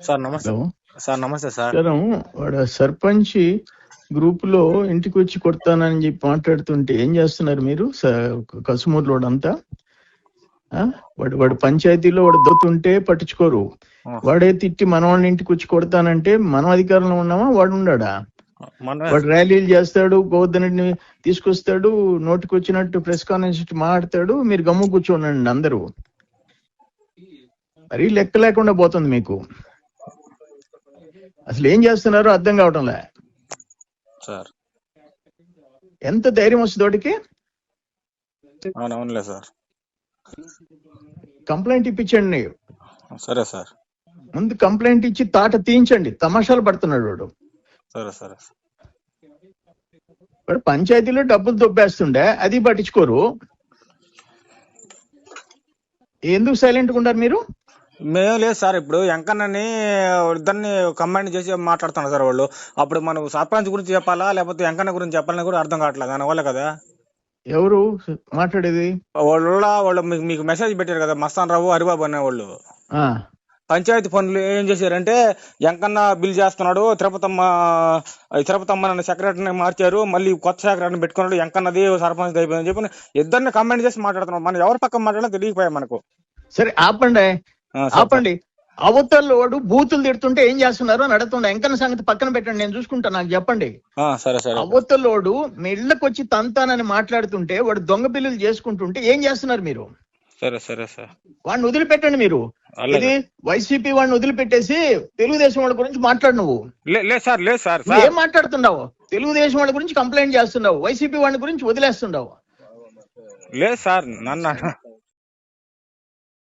Sir నమస్తే. Hello sir నమస్తే sir. నమస్కారం. వాడు సర్పంచ్ గ్రూప్ లో ఇంటికి వచ్చి కొడతానని చెప్పి మాట్లాడుతుంటే ఏం చేస్తున్నారు మీరు? కసుమూరులో అంతా వాడు వాడు పంచాయతీలో వాడు దొరుకుతుంటే పట్టించుకోరు. వాడే తిట్టి మనవాడిని ఇంటికి వచ్చి కొడతానంటే మనం అధికారంలో ఉన్నామా? వాడు ఉన్నాడా? వాడు ర్యాలీలు చేస్తాడు, గోవర్ధనుడిని తీసుకొస్తాడు, నోటికి వచ్చినట్టు ప్రెస్ కాన్ఫరెన్స్ మాట్లాడతాడు. మీరు గమ్ము కూర్చోండి అందరూ. మరీ లెక్క లేకుండా పోతుంది మీకు. అసలు ఏం చేస్తున్నారో అర్థం కావటంలే సార్. ఎంత ధైర్యం వస్తుంది వాడికి? అవునవునులే సార్. కంప్లైంట్ ఇప్పించండి. సరే సార్. ముందు కంప్లైంట్ ఇచ్చి తాట తీయించండి. తమాషాలు పడుతున్నాడు వాడు. సరే సరే. వాడు పంచాయతీలో డబ్బులు దొబ్బేస్తుండే, అది పట్టించుకోరు. ఎందుకు సైలెంట్ గా ఉంటారు మీరు? మేము లేదు సార్. ఇప్పుడు వెంకన్నని ఇద్దరిని కంబైన్ చేసి మాట్లాడుతున్నారు సార్ వాళ్ళు. అప్పుడు మనం సర్పంచ్ గురించి చెప్పాలా లేకపోతే వెంకన్న గురించి చెప్పాలని కూడా అర్థం కావట్లేదు. దానివల్ల కదా. ఎవరు మాట్లాడేది? వాళ్ళు మీకు మెసేజ్ పెట్టారు కదా, మస్తాన్ రావు, హరిబాబు అనే వాళ్ళు. పంచాయతీ పనులు ఏం చేశారంటే, వెంకన్న బిల్ చేస్తున్నాడు, తిరుపతమ్మ నన్ను సెక్రటరీని మార్చారు, మళ్ళీ కొత్త సెక్రటరీని పెట్టుకున్నాడు, వెంకన్నది సర్పంచ్ అయిపోయిందని చెప్పి ఇద్దరిని కంబైన్ చేసి మాట్లాడుతున్నాడు. మనం ఎవరి పక్కన మాట్లాడాలో తెలియకపోయా మనకు. సరే ఆపండి. అవతల్లో వాడు బూతులు తిడుతుంటే ఏం చేస్తున్నారు అని అడుగుతుండే. వెంకన్న సంగతి పక్కన పెట్టండి, నేను చూసుకుంటా, నాకు చెప్పండి. సరే సరే. అవతల్లోడు మీ ఇళ్ళకి వచ్చి తంతానని మాట్లాడుతుంటే, వాడు దొంగ బిల్లులు చేసుకుంటుంటే ఏం చేస్తున్నారు మీరు? సరే సరే సార్. వాడిని వదిలిపెట్టండి మీరు. ఇది వైసీపీ వాడిని వదిలిపెట్టేసి తెలుగుదేశం వాళ్ళ గురించి మాట్లాడు. నువ్వు లేదు సార్. ఏం మాట్లాడుతున్నావు? తెలుగుదేశం వాళ్ళ గురించి కంప్లైంట్ చేస్తున్నావు, వైసీపీ వాడి గురించి వదిలేస్తున్నావు. లేదు సార్. నన్ను